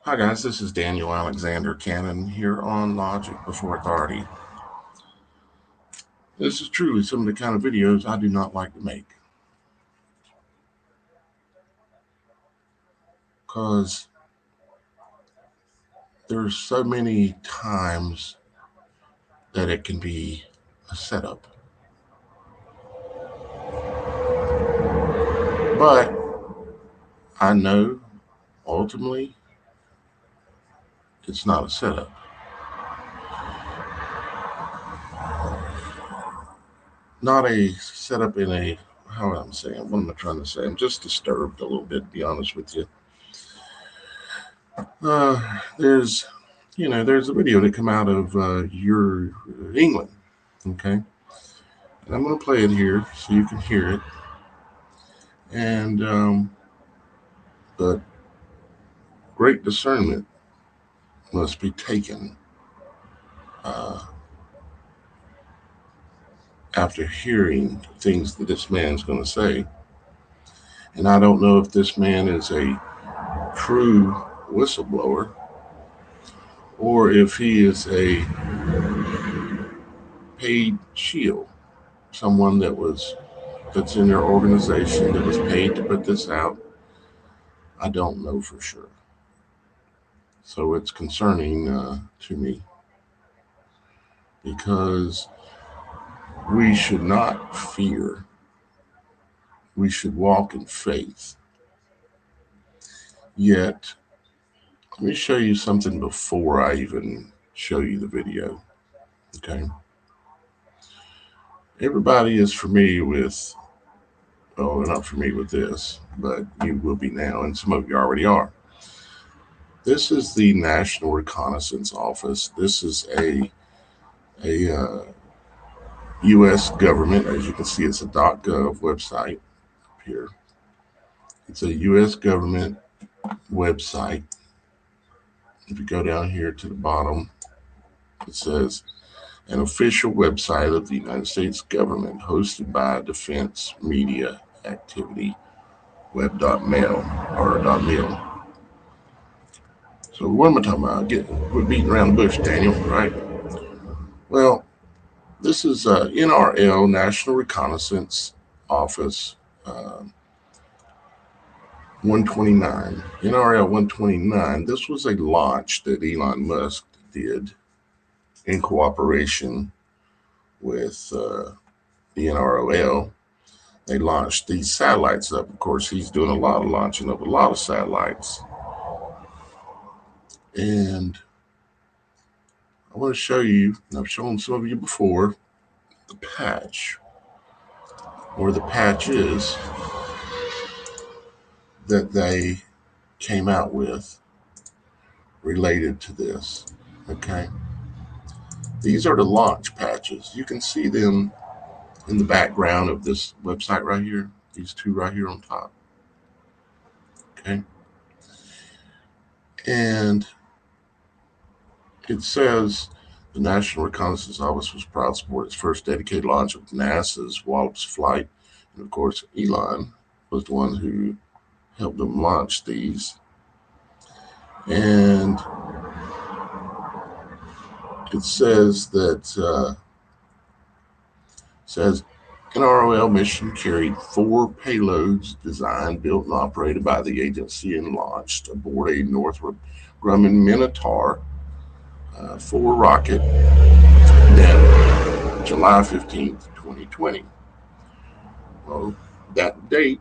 Hi guys, this is Daniel Alexander Cannon here on Logic Before Authority. This is truly some of the kind of videos I do not like to make, because there's so many times that it can be a setup. But I know ultimately it's not a setup. Not a setup in a, how am I saying? What am I trying to say? I'm just disturbed a little bit, to be honest with you. There's there's a video that come out of your England, okay? And I'm going to play it here so you can hear it. And but great discernment must be taken uh, after hearing things that this man's going to say. And I don't know if this man is a true whistleblower or if he is a paid shield, someone that's in their organization that was paid to put this out. I don't know for sure. So it's concerning to me, because we should not fear. We should walk in faith. Yet, let me show you something before I even show you the video. Okay. Everybody is familiar with, well, they're not familiar with this, but you will be now, and some of you already are. This is the National Reconnaissance Office. This is a U.S. government. As you can see, it's a .gov website here. It's a U.S. government website. If you go down here to the bottom, it says an official website of the United States government hosted by Defense Media Activity Web.mil or .mil. So what am I talking about? We're beating around the bush, Daniel, right? Well, this is NRL, National Reconnaissance Office 129. NRL 129. This was a launch that Elon Musk did in cooperation with the NROL. They launched these satellites up. Of course, he's doing a lot of launching of a lot of satellites. And I want to show you, and I've shown some of you before, the patch, or the patches that they came out with related to this. Okay. These are the launch patches. You can see them in the background of this website right here. These two right here on top. Okay. And it says the National Reconnaissance Office was proud to support its first dedicated launch of NASA's Wallops flight. And of course, Elon was the one who helped them launch these. And it says that NROL mission carried 4 payloads designed, built, and operated by the agency and launched aboard a Northrop Grumman Minotaur 4 rocket net July 15th, 2020. Well, that date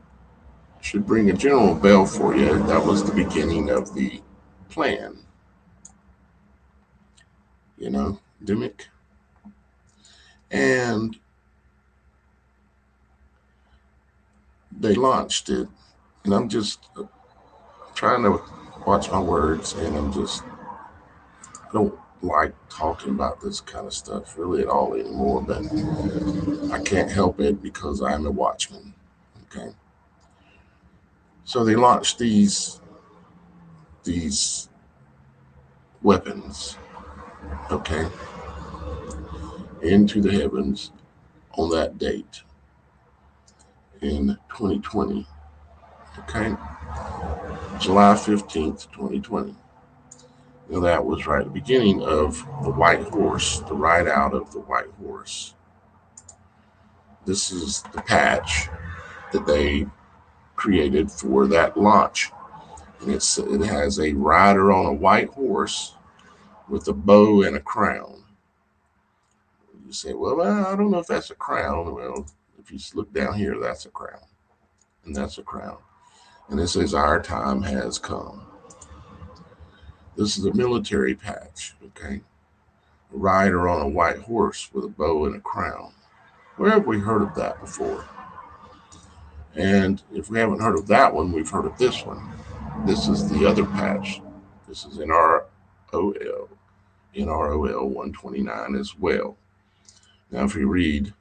should ring a general bell for you. That was the beginning of the plan. Demic. And they launched it. And I'm just trying to watch my words, and I don't like talking about this kind of stuff really at all anymore, but I can't help it because I'm a watchman. Okay. So they launched these weapons, okay, into the heavens on that date in 2020. Okay. July 15th, 2020. Now, that was right at the beginning of the white horse, the ride out of the white horse. This is the patch that they created for that launch. And it has a rider on a white horse with a bow and a crown. You say, well, I don't know if that's a crown. Well, if you look down here, that's a crown. And that's a crown. And it says, our time has come. This is a military patch, okay? A rider on a white horse with a bow and a crown. Where have we heard of that before? And if we haven't heard of that one, we've heard of this one. This is the other patch. This is NROL 129 as well. Now, if you read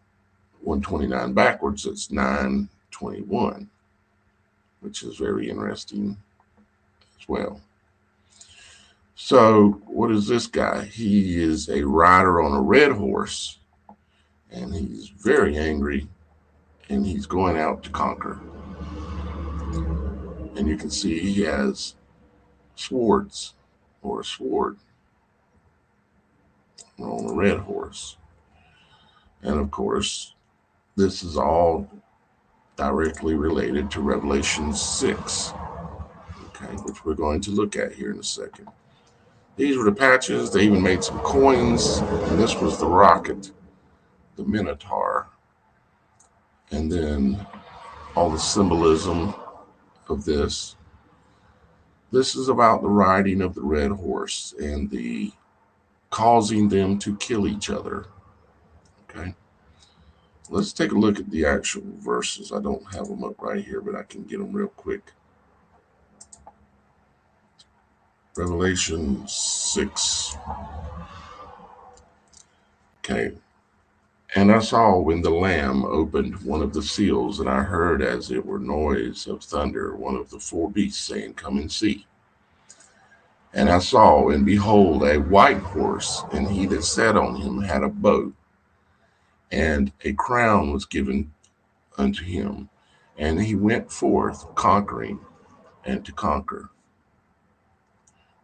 129 backwards, it's 921, which is very interesting as well. So, what is this guy? He is a rider on a red horse, and he's very angry, and he's going out to conquer. And you can see he has swords, or a sword, on a red horse. And of course, this is all directly related to Revelation 6, okay, which we're going to look at here in a second. These were the patches. They even made some coins, and this was the rocket, the Minotaur, and then all the symbolism of this. This is about the riding of the red horse and the causing them to kill each other. Okay. Let's take a look at the actual verses. I don't have them up right here, but I can get them real quick. Revelation 6. Okay. And I saw when the Lamb opened one of the seals, and I heard as it were noise of thunder, one of the four beasts saying, come and see. And I saw, and behold, a white horse, and he that sat on him had a bow, and a crown was given unto him, and he went forth conquering and to conquer.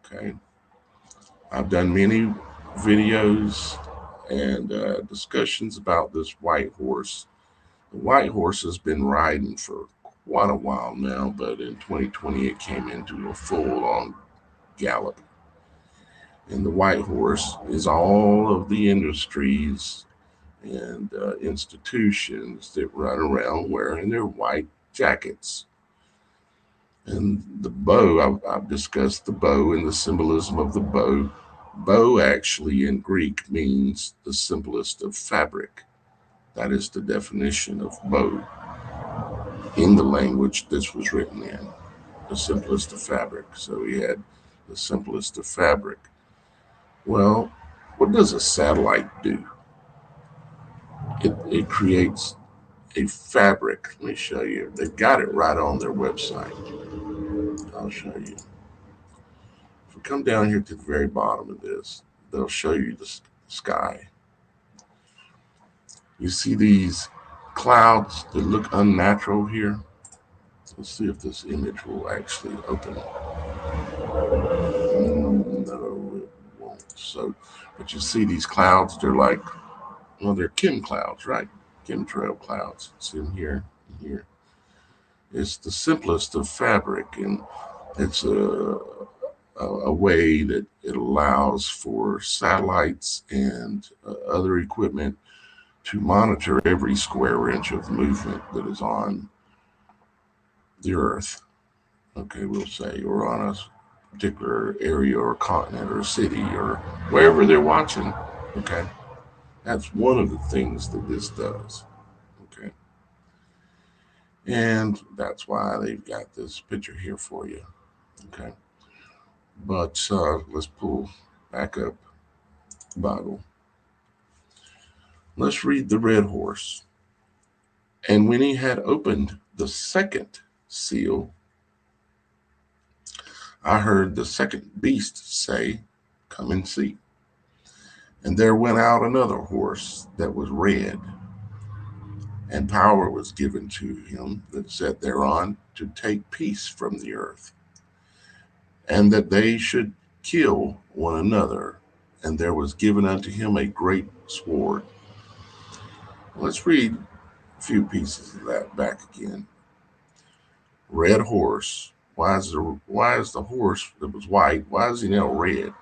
Okay. I've done many videos and discussions about this white horse. The white horse has been riding for quite a while now, but in 2020 it came into a full-on gallop. And the white horse is all of the industries and institutions that run around wearing their white jackets. And the bow, I've discussed the bow and the symbolism of the bow. Bow actually in Greek means the simplest of fabric. That is the definition of bow in the language this was written in, the simplest of fabric. So we had the simplest of fabric. Well, what does a satellite do? It creates a fabric. Let me show you. They've got it right on their website. I'll show you. If we come down here to the very bottom of this, they'll show you the sky. You see these clouds that look unnatural here? Let's see if this image will actually open. No, it won't. So, but you see these clouds, they're like, well, they're Kim clouds, right? Chemtrail clouds. It's in here, here. It's the simplest of fabric, and it's a way that it allows for satellites and other equipment to monitor every square inch of movement that is on the Earth. Okay, we'll say, or on a particular area or continent or city or wherever they're watching. Okay, that's one of the things that this does. Okay, and that's why they've got this picture here for you. Okay, but let's pull back up the Bible. Let's read the red horse. And when he had opened the second seal, I heard the second beast say, come and see. And there went out another horse that was red, and power was given to him that sat thereon to take peace from the earth, and that they should kill one another, and there was given unto him a great sword. Let's read a few pieces of that back again. Red horse. Why is the horse that was white? Why is he now red?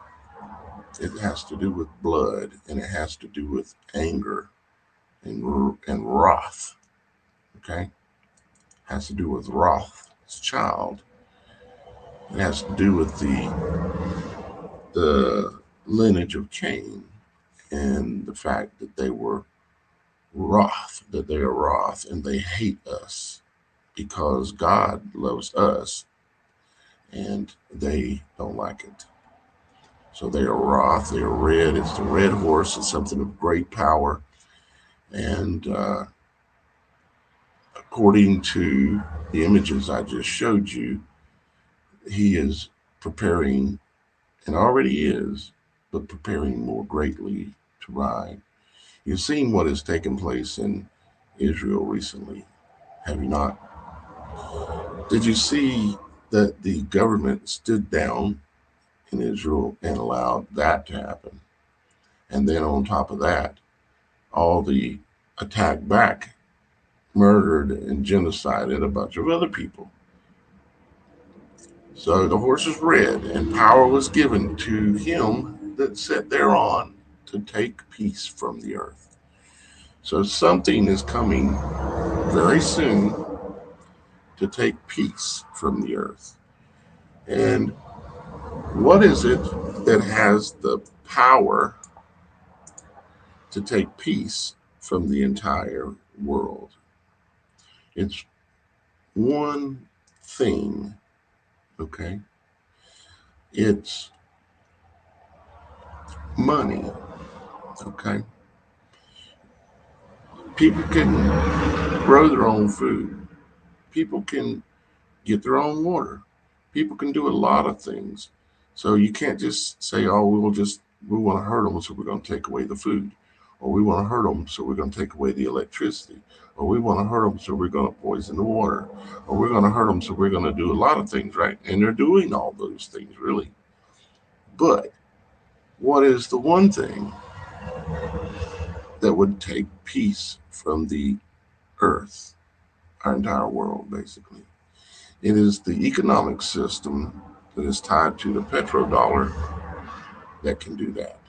It has to do with blood, and it has to do with anger and wrath. Okay, has to do with Roth's child. It has to do with the lineage of Cain and the fact that they were wrath, that they are wrath, and they hate us because God loves us and they don't like it. So they are wrath, they are red. It's the red horse. It's something of great power. And according to the images I just showed you, he is preparing, and already is, but preparing more greatly to ride. You've seen what has taken place in Israel recently, have you not? Did you see that the government stood down in Israel and allowed that to happen? And then on top of that, all the attack back murdered and genocided a bunch of other people. So the horse is red, and power was given to him that sat thereon to take peace from the earth. So something is coming very soon to take peace from the earth. And what is it that has the power to take peace from the entire world? It's one thing, okay? It's money, okay? People can grow their own food. People can get their own water. People can do a lot of things. So you can't just say, oh, we want to hurt them, so we're going to take away the food. Or we want to hurt them, so we're going to take away the electricity. Or we want to hurt them, so we're going to poison the water. Or we're going to hurt them, so we're going to do a lot of things, right? And they're doing all those things, really. But what is the one thing that would take peace from the earth, our entire world, basically? It is the economic system that is tied to the petrodollar that can do that.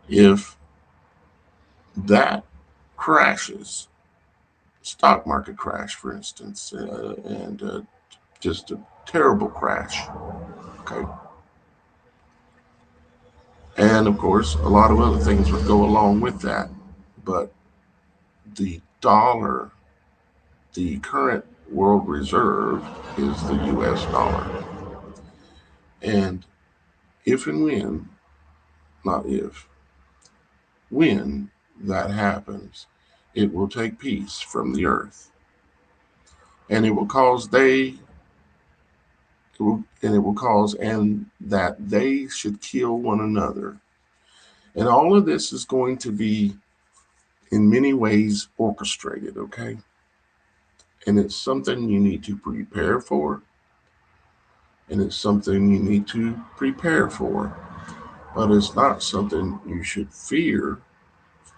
If that crashes, stock market crash, for instance, and just a terrible crash, okay, and of course, a lot of other things would go along with that, but the dollar, the current world reserve, is the US dollar. And if and when, not if, when that happens, it will take peace from the earth. And it will cause and that they should kill one another. And all of this is going to be in many ways orchestrated, okay? And it's something you need to prepare for, and it's something you need to prepare for. But it's not something you should fear.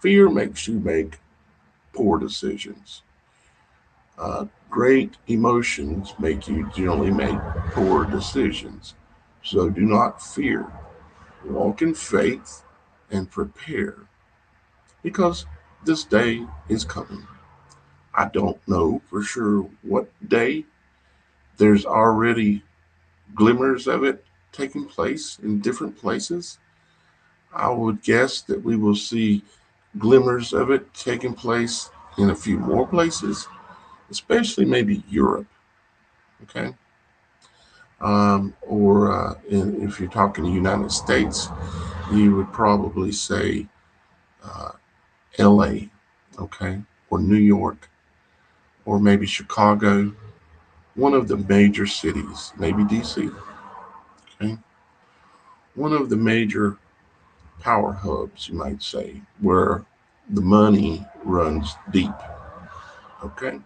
Fear makes you make poor decisions. Great emotions make you generally make poor decisions. So do not fear. Walk in faith and prepare because this day is coming. I don't know for sure what day. There's already glimmers of it taking place in different places. I would guess that we will see glimmers of it taking place in a few more places, especially maybe Europe. Okay. If you're talking the United States, you would probably say uh, LA, okay, or New York, or maybe Chicago, one of the major cities, maybe DC, okay, one of the major power hubs, you might say, where the money runs deep, okay,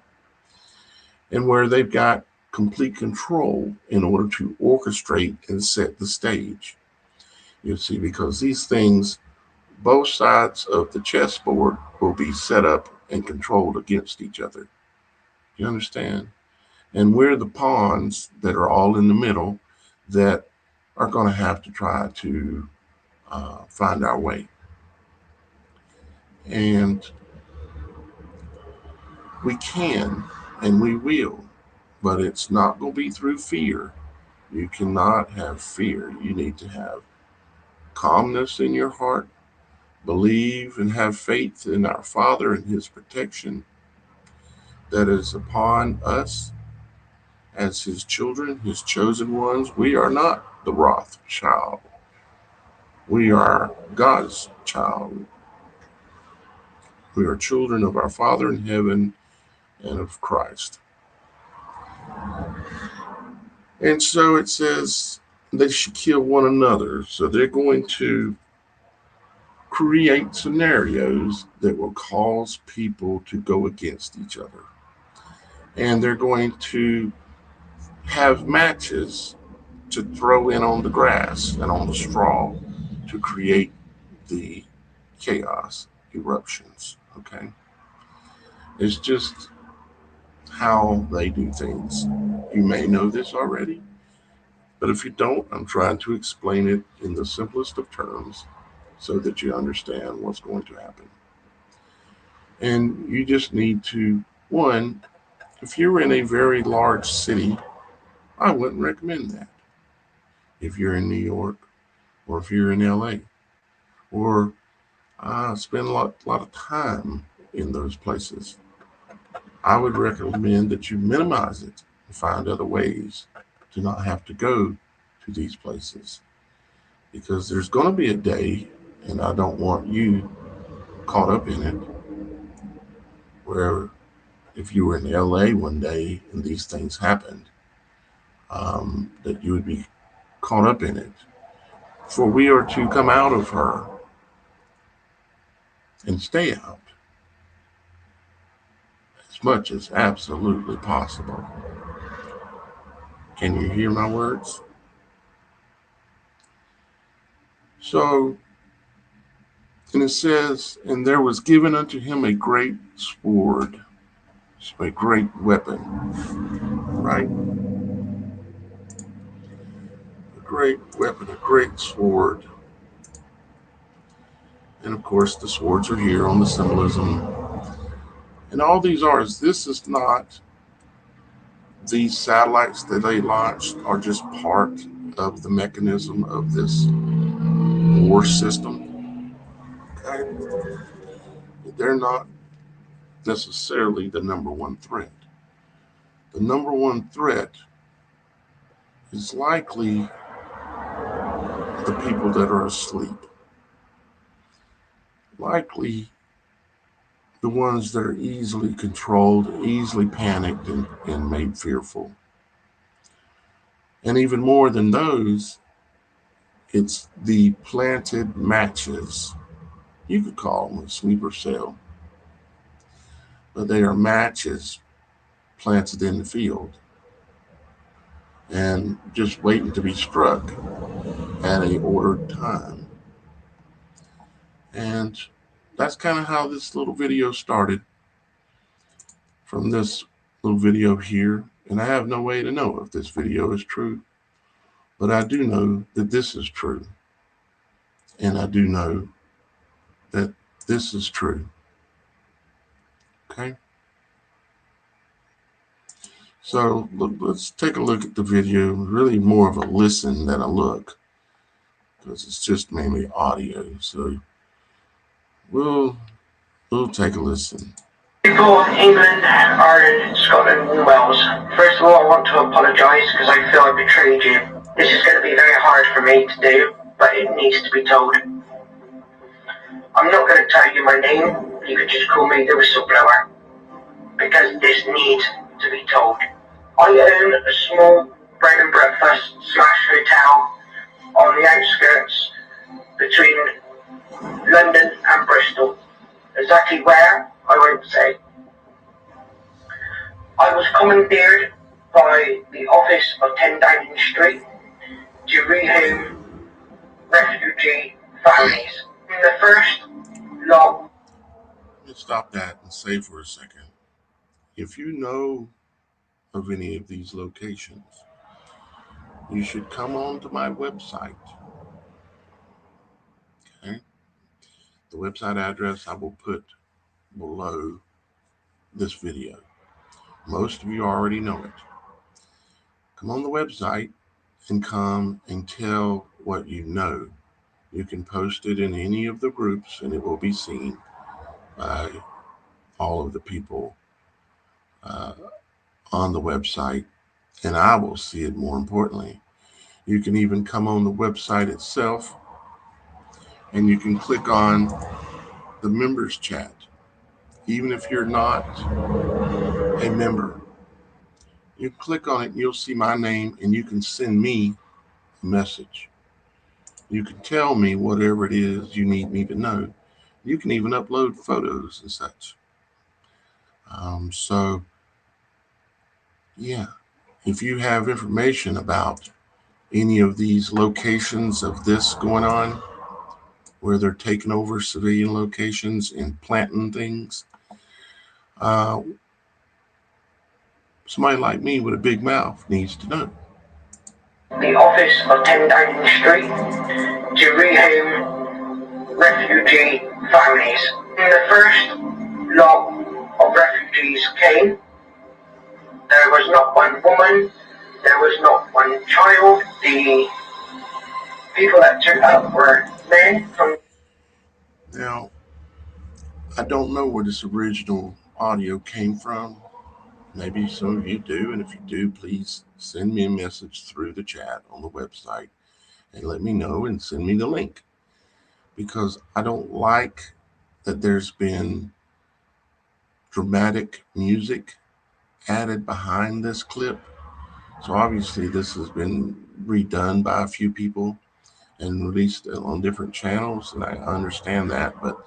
and where they've got complete control in order to orchestrate and set the stage. You see, because these things, both sides of the chessboard will be set up and controlled against each other. You understand? And we're the pawns that are all in the middle that are going to have to try to find our way. And we can and we will, but it's not going to be through fear. You cannot have fear. You need to have calmness in your heart, believe and have faith in our Father and His protection that is upon us as His children, His chosen ones. We are not the wrath child. We are God's child. We are children of our Father in heaven and of Christ. And so it says they should kill one another. So they're going to create scenarios that will cause people to go against each other. And they're going to have matches to throw in on the grass and on the straw to create the chaos eruptions. Okay? It's just how they do things. You may know this already, but if you don't, I'm trying to explain it in the simplest of terms so that you understand what's going to happen. And you just need to, one, if you're in a very large city, I wouldn't recommend that. If you're in New York, or if you're in LA, or spend a lot of time in those places, I would recommend that you minimize it and find other ways to not have to go to these places. Because there's going to be a day, and I don't want you caught up in it, where if you were in LA one day and these things happened, that you would be caught up in it. For we are to come out of her and stay out as much as absolutely possible. Can you hear my words? So, and it says, and there was given unto him a great sword, a great weapon, right? A great weapon, a great sword. And of course, the swords are here on the symbolism. And all these are, this is not, these satellites that they launched are just part of the mechanism of this war system. Okay? They're not necessarily the number one threat. The number one threat is likely the people that are asleep. Likely the ones that are easily controlled, easily panicked, and made fearful. And even more than those, it's the planted matches. You could call them a sleeper cell, but they are matches planted in the field and just waiting to be struck at a ordered time. And that's kind of how this little video started, from this little video here. And I have no way to know if this video is true, but I do know that this is true. And I do know that this is true. Okay? So let's take a look at the video. Really more of a listen than a look, because it's just mainly audio. So we'll take a listen. People in England, Ireland, Scotland and Wales, first of all I want to apologise because I feel I betrayed you. This is going to be very hard for me to do, but it needs to be told. I'm not going to tell you my name, you can just call me the Whistleblower, because this needs to be told. I own a small bread and breakfast / hotel on the outskirts between London and Bristol. Exactly where, I won't say. I was commandeered by office of 10 Downing Street to rehome refugee families. In the first log. Let's stop that and say for a second. If you know of any of these locations, you should come on to my website. Okay? The website address I will put below this video. Most of you already know it. Come on the website and come and tell what you know. You can post it in any of the groups and it will be seen by all of the people uh, on the website, and I will see it more importantly. You can even come on the website itself and you can click on the members chat. Even if you're not a member, you click on it and you'll see my name and you can send me a message. You can tell me whatever it is you need me to know. You can even upload photos and such. So, yeah, if you have information about any of these locations of this going on, where they're taking over civilian locations and planting things, uh, somebody like me with a big mouth needs to know. The office of 10 Downing Street to rehome refugee families. In the first lot of refugees came, there was not one woman, there was not one child. The people that turned up were men from. Now, I don't know where this original audio came from. Maybe some of you do, and if you do, please send me a message through the chat on the website and let me know and send me the link, because I don't like that there's been dramatic music added behind this clip. So obviously this has been redone by a few people and released on different channels, and I understand that, but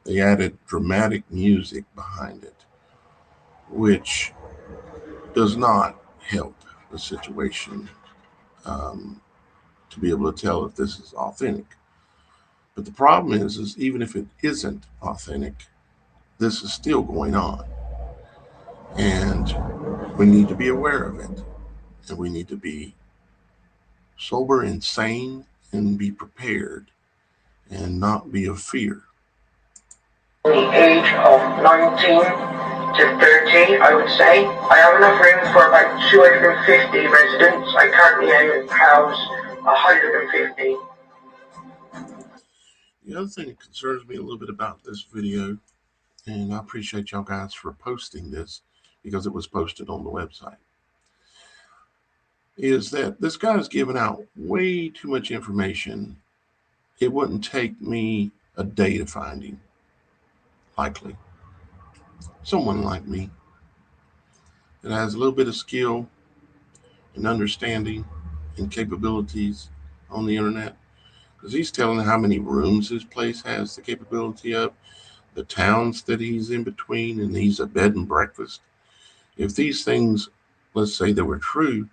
they added dramatic music behind it, which does not help the situation, um, to be able to tell if this is authentic. But the problem is even if it isn't authentic, this is still going on, and we need to be aware of it, and we need to be sober and sane and be prepared and not be of fear. The age of 19 to 30, I would say. I have enough room for about 250 residents. I currently house 150. The other thing that concerns me a little bit about this video, and I appreciate y'all guys for posting this because it was posted on the website, is that this guy is giving out way too much information. It wouldn't take me a day to find him, likely. Someone like me that has a little bit of skill and understanding and capabilities on the internet, because he's telling how many rooms his place has the capability of, the towns that he's in between, and he's a bed and breakfast. If these things, let's say they were true,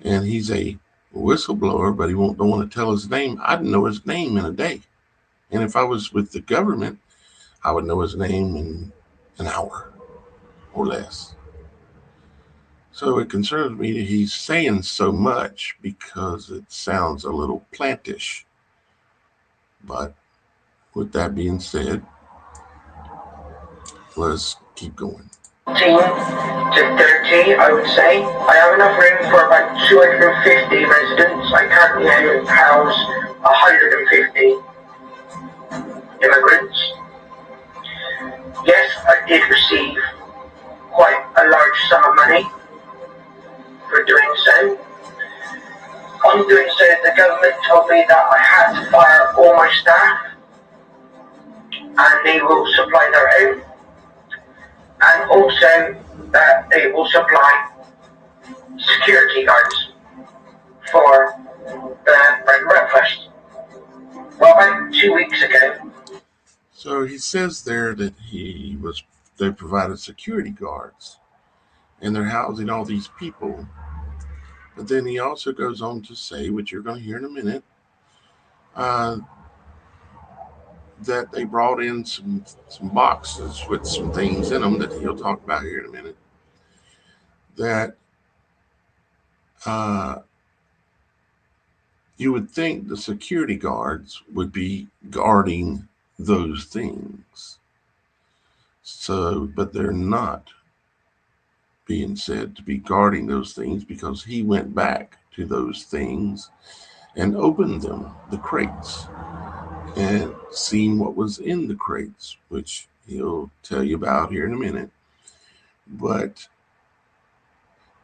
and he's a whistleblower, but he don't want to tell his name, I'd know his name in a day. And if I was with the government, I would know his name in an hour or less. So it concerns me that he's saying so much because it sounds a little plantish. But with that being said, let's keep going. 18 to 30, I would say. I have enough room for about 250 residents. I currently house 150 immigrants. Yes, I did receive quite a large sum of money for doing so. On doing so, the government told me that I had to fire all my staff and they will supply their own, and also that they will supply security guards for the bread and breakfast. Well, about 2 weeks ago. So he says there that they provided security guards and they're housing all these people But then he also goes on to say, which you're going to hear in a minute, uh, that they brought in some boxes with some things in them that he'll talk about here in a minute. That uh, you would think the security guards would be guarding those things. So, but they're not being said to be guarding those things because he went back to those things and opened them, the crates, and seen what was in the crates, which he'll tell you about here in a minute. But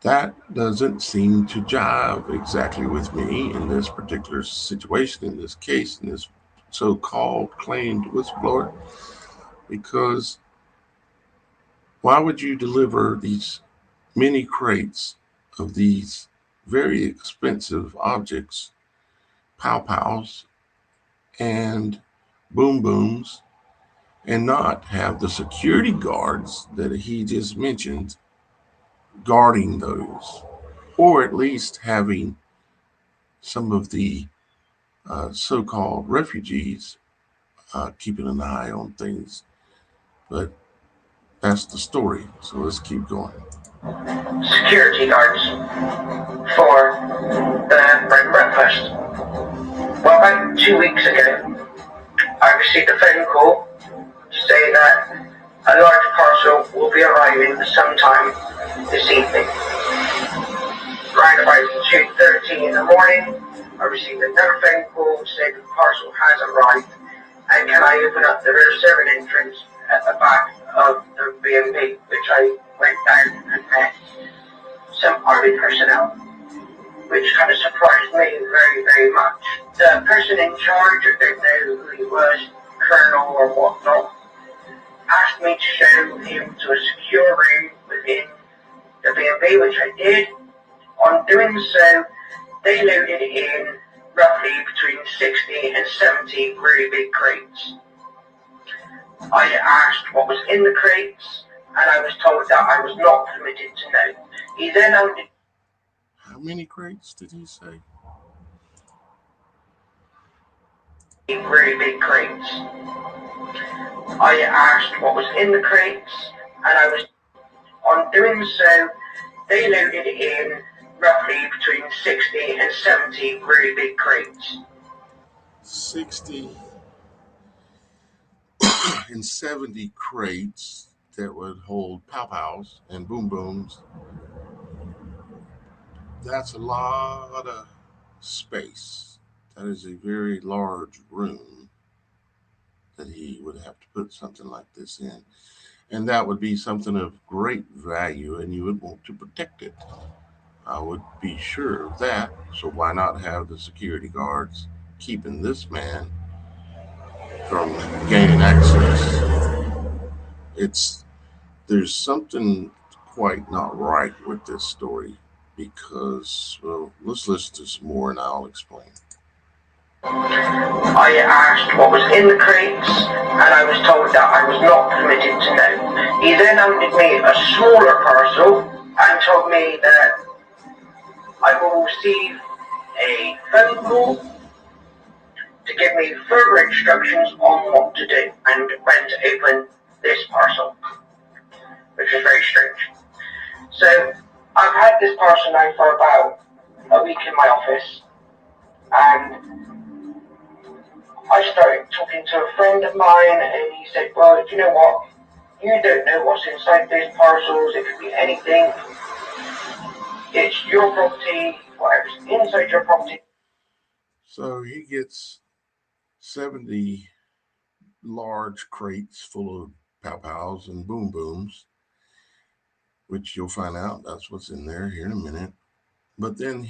that doesn't seem to jive exactly with me in this particular situation, in this case, in this so called claimed whistleblower, because why would you deliver these many crates of these very expensive objects, pow pows and boom booms, and not have the security guards that he just mentioned guarding those, or at least having some of the so called refugees keeping an eye on things? But that's the story, so let's keep going. Security guards for the bread and breakfast. Well, about 2 weeks ago, I received a phone call to say that a large parcel will be arriving sometime this evening. Right about 2:30 in the morning, I received another phone call to say the parcel has arrived, and can I open up the rear serving entrance at the back of the B&B, which I went down and met some army personnel, which kind of surprised me very, very much. The person in charge, I don't know who he was, colonel or whatnot, asked me to show him to a secure room within the B&B, which I did. On doing so, they loaded in roughly between 60 and 70 really big crates. I asked what was in the crates, and I was told that I was not permitted to know. He then handed... How many crates did he say? really big crates. I asked what was in the crates, and I was... On doing so, they loaded in roughly between 60 and 70 really big crates. 60 and 70 crates that would hold pow pows and boom booms. That's a lot of space. That is a very large room that he would have to put something like this in. And that would be something of great value, and you would want to protect it. I would be sure of that. So why not have the security guards keeping this man from gaining access? It's There's something quite not right with this story because, well, let's listen to some more and I'll explain. I asked what was in the crates, and I was told that I was not permitted to know. He then handed me a smaller parcel and told me that I will receive a phone call to give me further instructions on what to do and when to open this parcel, which is very strange. So I've had this parcel now for about a week in my office, and I started talking to a friend of mine, and he said, well, you know what? You don't know what's inside these parcels. It could be anything. It's your property, whatever's inside your property. So he gets 70 large crates full of pow pows and boom booms, which you'll find out that's what's in there here in a minute. But then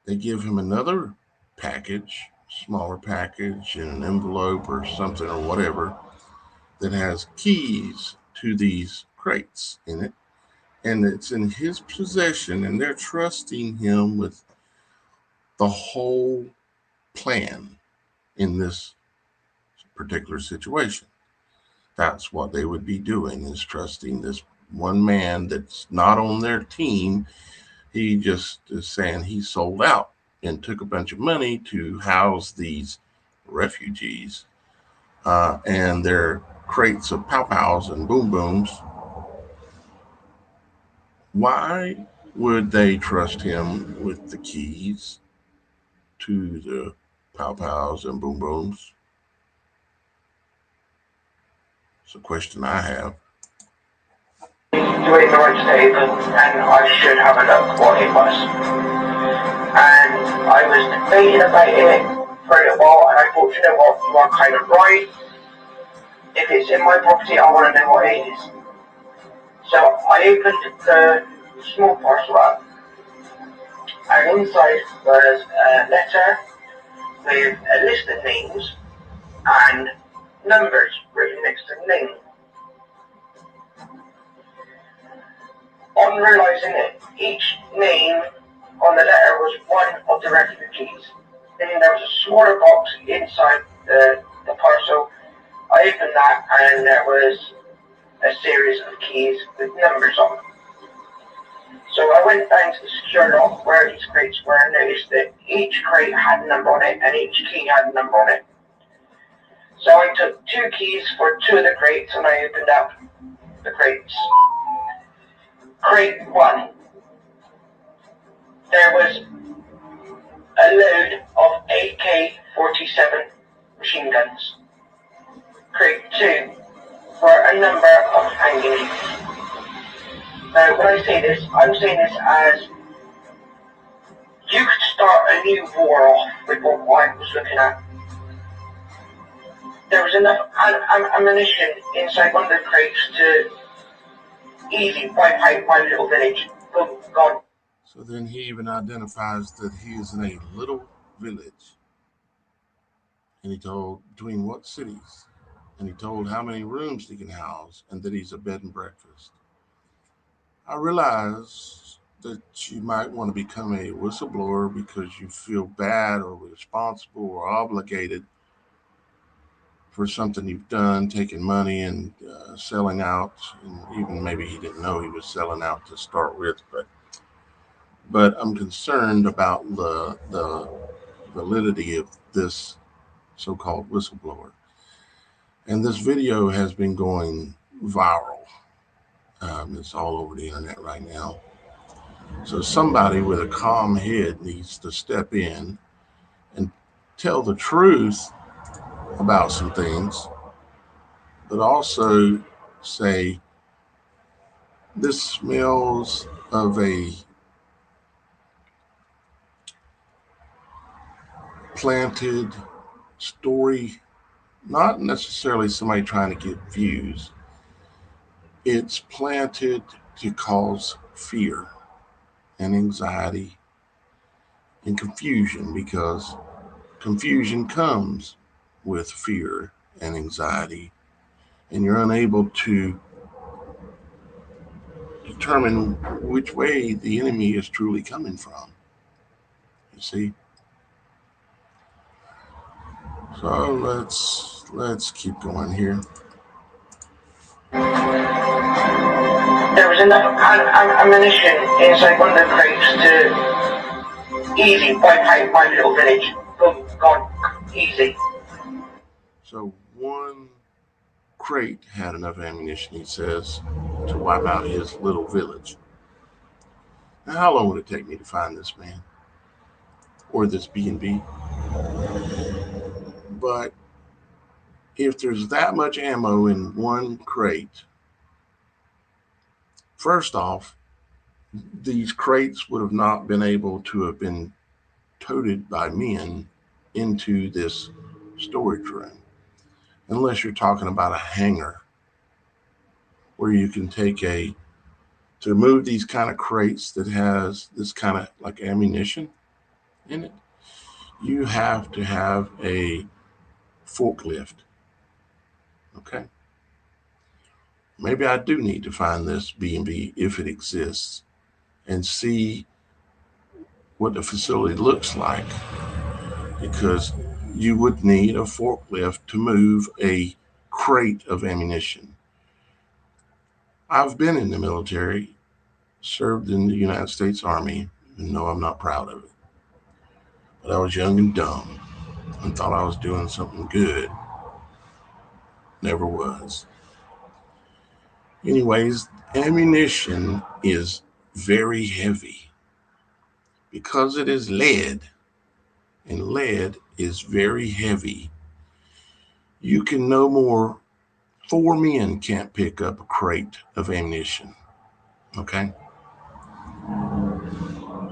they give him another package, smaller package in an envelope or something or whatever, that has keys to these crates in it. And it's in his possession, and they're trusting him with the whole plan in this particular situation. That's what they would be doing, is trusting this one man that's not on their team. He just is saying he sold out and took a bunch of money to house these refugees and their crates of pow pows and boom booms. Why would they trust him with the keys to the pow pows and boom booms? It's a question I have. Doing the right statement, and I should have a look what it was. And I was debating about it for a little while, and I thought, you know what, you are kind of right. If it's in my property, I want to know what it is. So I opened the small parcel up, and inside was a letter with a list of names and numbers written next to the name. On realizing that each name on the letter was one of the refugees, and there was a smaller box inside the parcel. I opened that, and there was a series of keys with numbers on them. So I went down to the secure lock where these crates were and noticed that each crate had a number on it and each key had a number on it. So I took 2 keys for 2 of the crates and I opened up the crates. Crate 1. There was a load of AK-47 machine guns. Crate 2 were a number of hand grenades. Now when I say this, I'm saying this as you could start a new war off with what I was looking at. There was enough ammunition inside one of the crates to easily wipe out my little village. Boom, gone. So then he even identifies that he is in a little village. And he told between what cities. And he told how many rooms he can house and that he's a bed and breakfast. I realize that you might want to become a whistleblower because you feel bad or responsible or obligated for something you've done, taking money and selling out. And even maybe he didn't know he was selling out to start with, but I'm concerned about the validity of this so-called whistleblower. And this video has been going viral. It's all over the internet right now. So somebody with a calm head needs to step in and tell the truth about some things, but also say this smells of a planted story, not necessarily somebody trying to get views. It's planted to cause fear and anxiety and confusion because confusion comes with fear and anxiety, and you're unable to determine which way the enemy is truly coming from. You see? So let's keep going here. There was enough ammunition inside one of the crates to easily wipe out my little village. Boom, gone. Easy. So one crate had enough ammunition, he says, to wipe out his little village. Now, how long would it take me to find this man or this B&B? But if there's that much ammo in one crate, first off, these crates would have not been able to have been toted by men into this storage room, unless you're talking about a hangar where you can take to move these kind of crates that has this kind of like ammunition in it, you have to have a forklift. Okay. Maybe I do need to find this B&B if it exists and see what the facility looks like, because you would need a forklift to move a crate of ammunition. I've been in the military, served in the United States Army, and no, I'm not proud of it. But I was young and dumb and thought I was doing something good. Never was. Anyways, ammunition is very heavy because it is lead, and lead is very heavy. You can no more, four men can't pick up a crate of ammunition. Okay?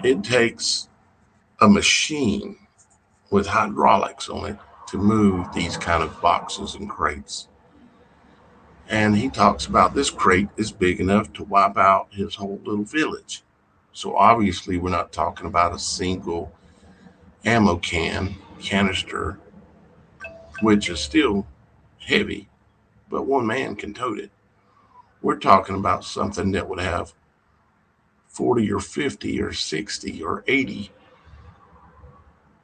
It takes a machine with hydraulics on it to move these kind of boxes and crates. And he talks about this crate is big enough to wipe out his whole little village. So obviously, we're not talking about a single ammo canister, which is still heavy, but one man can tote it. We're talking about something that would have 40 or 50 or 60 or 80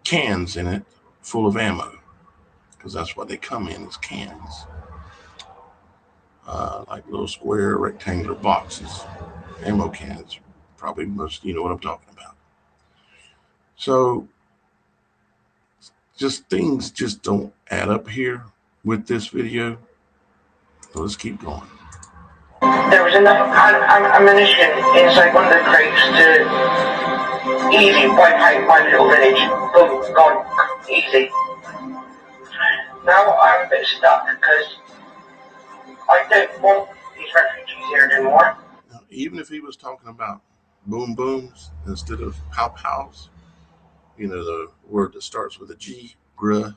cans in it full of ammo, because that's what they come in as cans, like little square rectangular boxes, ammo cans. Probably most, you know what I'm talking about. So just things just don't add up here with this video. So let's keep going. There was enough ammunition inside one of the crates to easy wipe out my little village. Boom, gone. Easy. Now I'm a bit stuck because I don't want these refugees here anymore. Now, even if he was talking about boom booms instead of pow pows, you know, the word that starts with a G, gruh,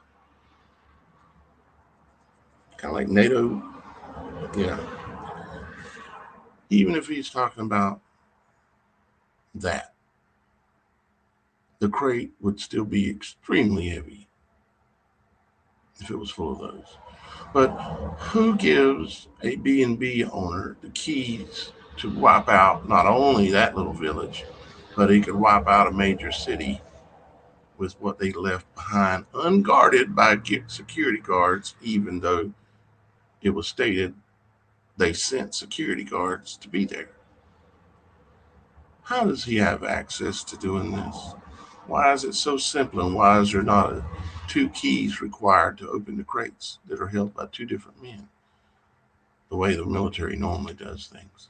kind of like NATO, yeah. Even if he's talking about that, the crate would still be extremely heavy if it was full of those. But who gives a B&B owner the keys to wipe out not only that little village, but he could wipe out a major city with what they left behind, unguarded by security guards, even though it was stated they sent security guards to be there? How does he have access to doing this? Why is it so simple, and why is there not two keys required to open the crates that are held by two different men, the way the military normally does things?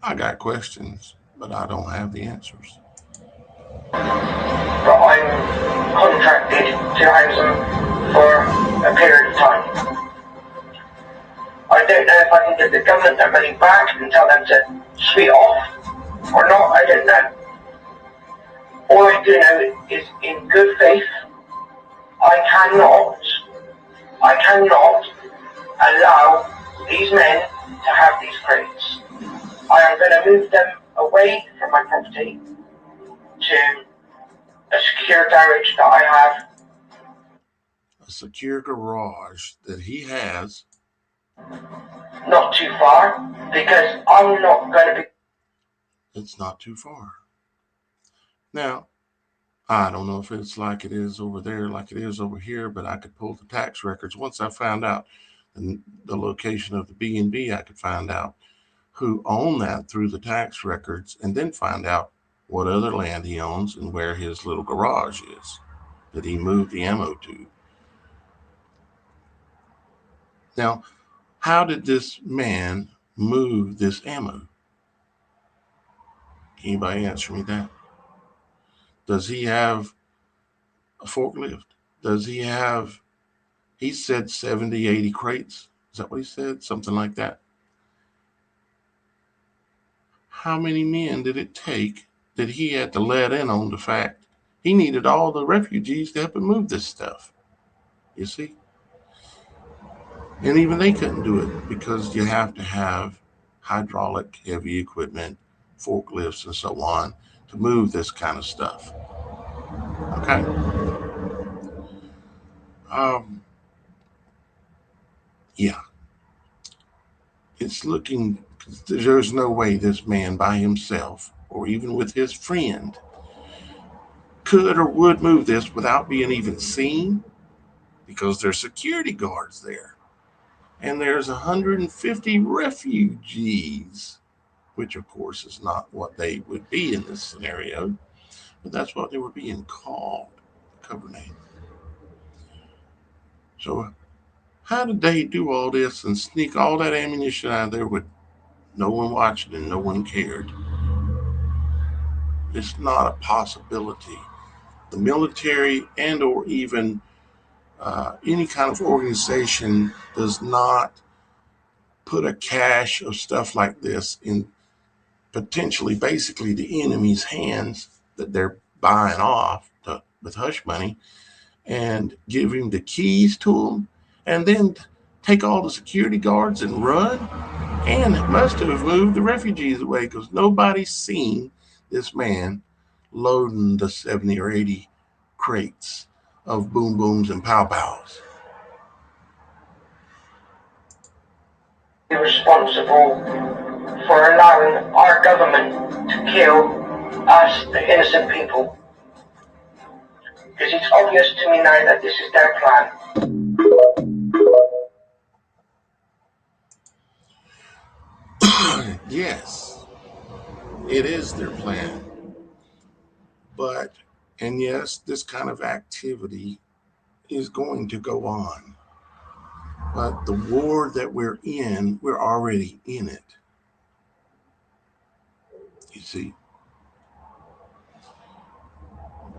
I got questions, but I don't have the answers. But I'm contracted to house them for a period of time. I don't know if I can get the government their money back and tell them to sweet off or not. I don't know. All I do know is, in good faith, I cannot allow these men to have these crates. I am going to move them away from my property to a secure garage that I have. A secure garage that he has. Not too far, because I'm not going to be. It's not too far. Now, I don't know if it's like it is over there, like it is over here, but I could pull the tax records. Once I found out the location of the B&B, I could find out who owned that through the tax records, and then find out what other land he owns and where his little garage is that he moved the ammo to. Now, how did this man move this ammo? Anybody answer me that? Does he have a forklift? Does he have, he said 70, 80 crates? Is that what he said? Something like that. How many men did it take that he had to let in on the fact he needed all the refugees to help him move this stuff? You see? And even they couldn't do it because you have to have hydraulic heavy equipment, forklifts, and so on to move this kind of stuff. Okay. Um, yeah. It's looking, there's no way this man by himself or even with his friend could or would move this without being even seen, because there's security guards there. and there's 150 refugees, which of course is not what they would be in this scenario, but that's what they were being called, the cover name. So how did they do all this and sneak all that ammunition out of there with no one watching and no one cared? It's not a possibility. The military and or even any kind of organization does not put a cache of stuff like this in potentially basically the enemy's hands that they're buying off with hush money, and give him the keys to them and then take all the security guards and run. And it must have moved the refugees away because nobody's seen this man loading the 70 or 80 crates of boom booms and pow pows. Responsible for allowing our government to kill us, the innocent people. Because it's obvious to me now that this is their plan. Yes, it is their plan. But, and yes, this kind of activity is going to go on. But the war that we're in, we're already in it. You see,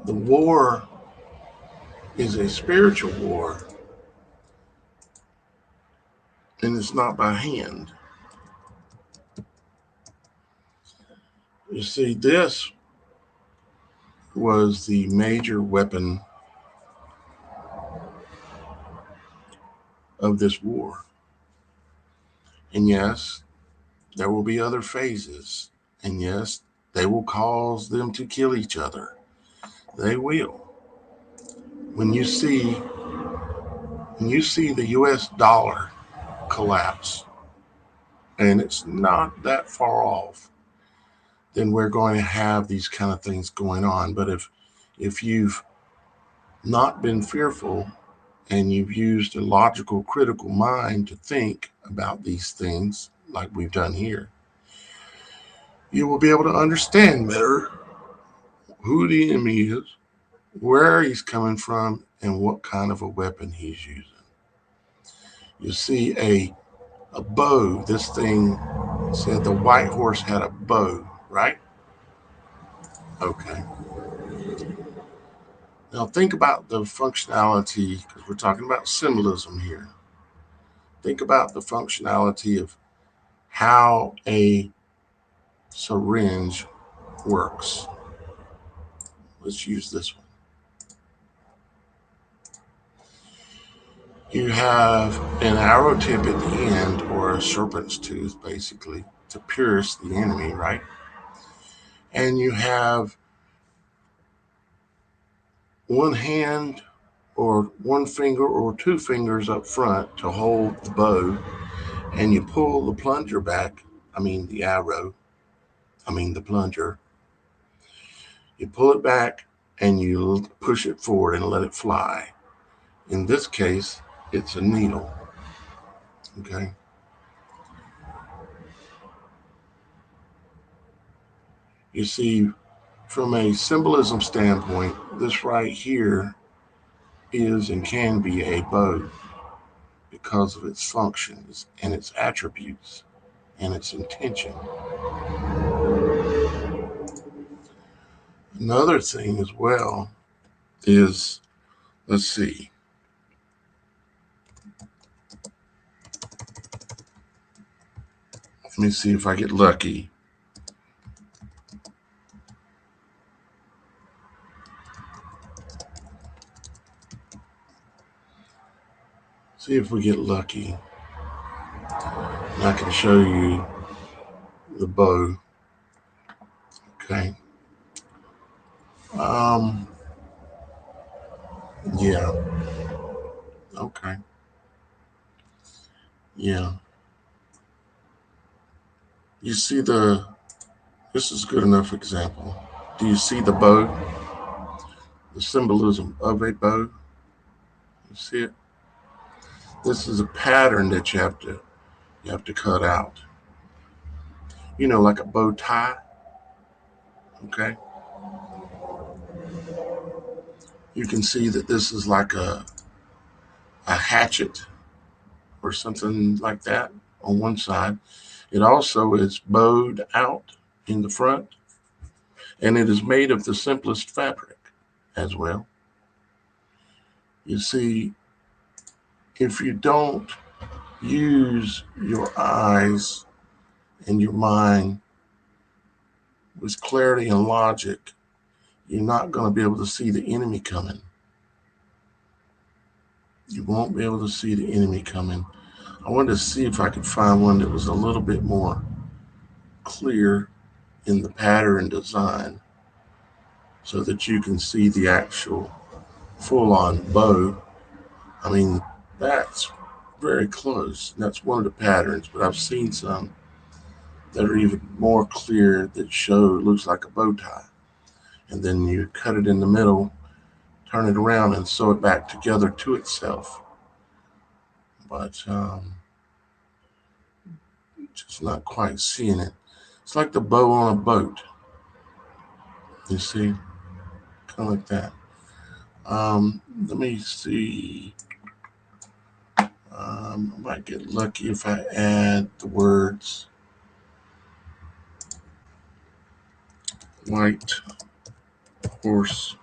the war is a spiritual war, and it's not by hand. You see, this was the major weapon of this war. And yes, there will be other phases. And yes, they will cause them to kill each other. They will. When you see the US dollar collapse, and it's not that far off, then we're going to have these kind of things going on. But if you've not been fearful and you've used a logical, critical mind to think about these things like we've done here, you will be able to understand better who the enemy is, where he's coming from, and what kind of a weapon he's using. You see a bow. This thing said the white horse had a bow, right? Okay. Now think about the functionality, because we're talking about symbolism here. Think about the functionality of how a syringe works. Let's use this one. You have an arrow tip at the end, or a serpent's tooth, basically, to pierce the enemy, right? And you have one hand or one finger or two fingers up front to hold the bow, and you pull the plunger back. The arrow. The plunger. You pull it back and you push it forward and let it fly. In this case, it's a needle. Okay. You see, from a symbolism standpoint, this right here is and can be a bow because of its functions and its attributes and its intention. Another thing as well is, let's see, let me see if I get lucky. See if we get lucky. And I can show you the bow. Okay. Yeah. Okay. Yeah. You see this is good enough example. Do you see the bow? The symbolism of a bow? You see it? This is a pattern that you have to cut out. Like a bow tie. Okay. You can see that this is like a hatchet or something like that on one side. It also is bowed out in the front, and it is made of the simplest fabric as well. You see, if you don't use your eyes and your mind with clarity and logic, you're not going to be able to see the enemy coming. You won't be able to see the enemy coming. I wanted to see if I could find one that was a little bit more clear in the pattern design so that you can see the actual full-on bow. I mean, that's very close. That's one of the patterns, but I've seen some that are even more clear that looks like a bow tie. And then you cut it in the middle, turn it around, and sew it back together to itself. But just not quite seeing it. It's like the bow on a boat. You see? Kind of like that. Let me see. I might get lucky if I add the words white horse.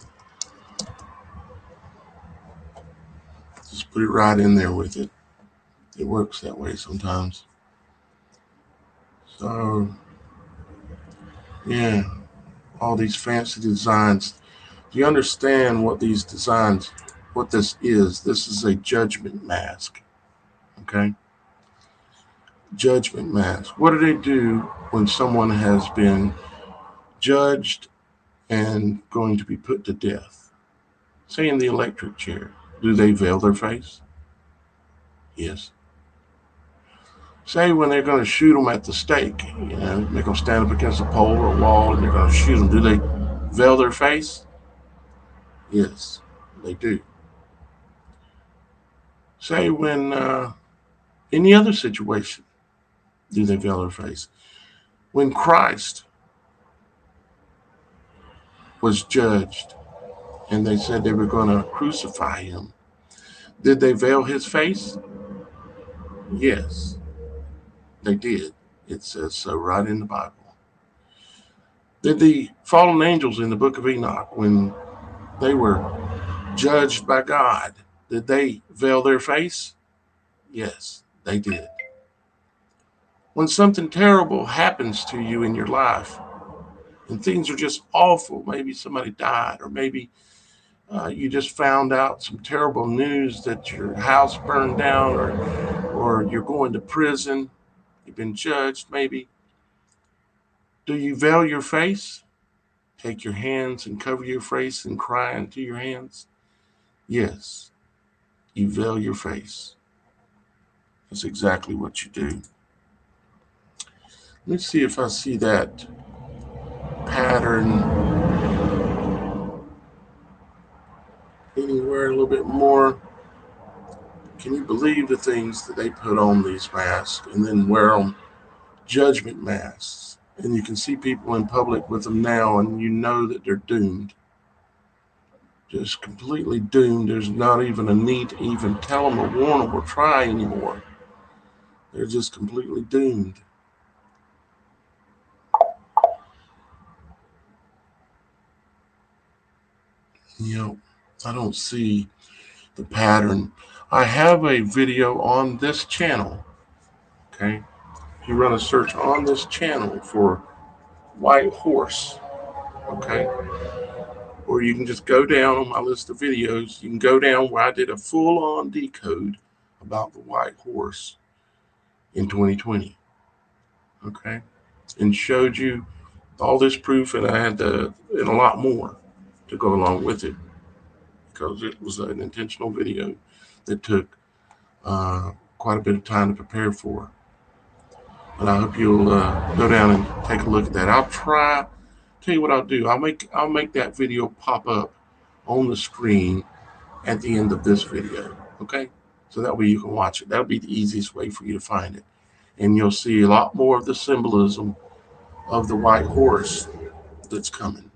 Just put it right in there with it. It works that way sometimes. So, yeah, all these fancy designs. Do you understand what these designs, what this is? This is a judgment mask. Okay? Judgment mask. What do they do when someone has been judged and going to be put to death? Say in the electric chair. Do they veil their face? Yes. Say when they're going to shoot them at the stake, they're going to stand up against a pole or a wall and they're going to shoot them. Do they veil their face? Yes, they do. Say when any other situation, do they veil their face? When Christ was judged and they said they were going to crucify him, did they veil his face? Yes, they did. It says so right in the Bible. Did the fallen angels in the book of Enoch, when they were judged by God, did they veil their face? Yes, they did. When something terrible happens to you in your life and things are just awful, maybe somebody died, or maybe you just found out some terrible news that your house burned down, or you're going to prison, you've been judged maybe. Do you veil your face? Take your hands and cover your face and cry into your hands? Yes, you veil your face. That's exactly what you do. Let me see if I see that pattern anywhere a little bit more. Can you believe the things that they put on these masks and then wear them? Judgment masks. And you can see people in public with them now, and you know that they're doomed. Just completely doomed. There's not even a need to even tell them or warn them or try anymore. They're just completely doomed. I don't see the pattern. I have a video on this channel. Okay. If you run a search on this channel for white horse, okay, or you can just go down on my list of videos. You can go down where I did a full-on decode about the white horse in 2020, okay, and showed you all this proof, and I had and a lot more to go along with it because it was an intentional video that took quite a bit of time to prepare for. But I hope you'll go down and take a look at that. I'll tell you what I'll do. I'll make that video pop up on the screen at the end of this video. Okay? So that way you can watch it. That'll be the easiest way for you to find it. And you'll see a lot more of the symbolism of the white horse that's coming,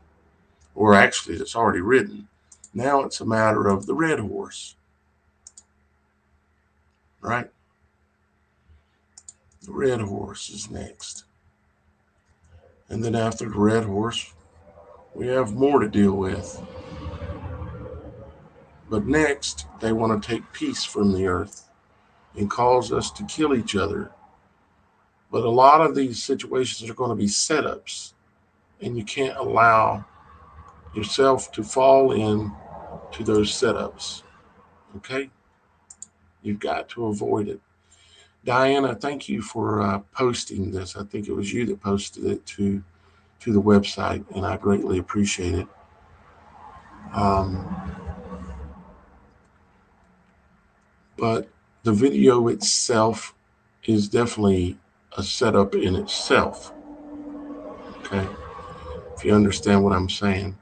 or actually that's already ridden. Now it's a matter of the red horse, right? The red horse is next. And then after the red horse, we have more to deal with. But next, they want to take peace from the earth and cause us to kill each other. But a lot of these situations are going to be setups, and you can't allow yourself to fall in to those setups. Okay? You've got to avoid it. Diana, thank you for posting this. I think it was you that posted it to the website, and I greatly appreciate it. Um, but the video itself is definitely a setup in itself. Okay? If you understand what I'm saying.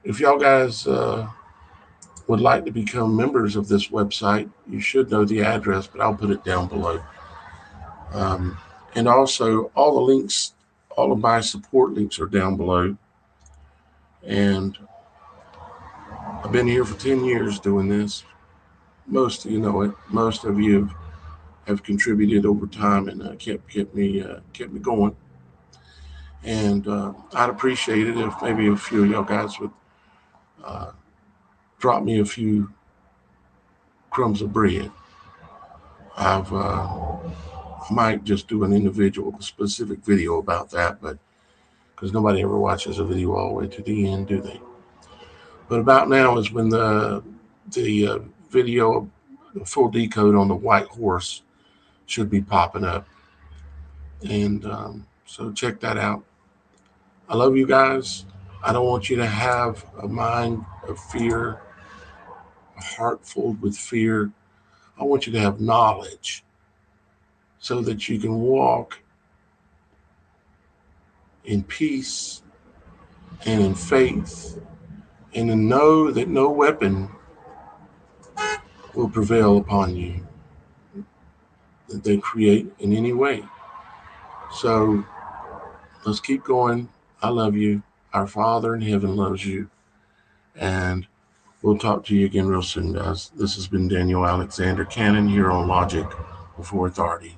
If y'all guys would like to become members of this website, you should know the address, but I'll put it down below. And also, all the links, all of my support links are down below. And I've been here for 10 years doing this. Most of you know it. Most of you have contributed over time and kept me going. And I'd appreciate it if maybe a few of y'all guys would uh, drop me a few crumbs of bread. I might just do an individual specific video about that, but because nobody ever watches a video all the way to the end, do they? But about now is when the video, the full decode on the white horse should be popping up, and so check that out. I love you guys. I don't want you to have a mind of fear, a heart filled with fear. I want you to have knowledge so that you can walk in peace and in faith and to know that no weapon will prevail upon you that they create in any way. So let's keep going. I love you. Our Father in heaven loves you. And we'll talk to you again real soon, guys. This has been Daniel Alexander Cannon here on Logic Before Authority.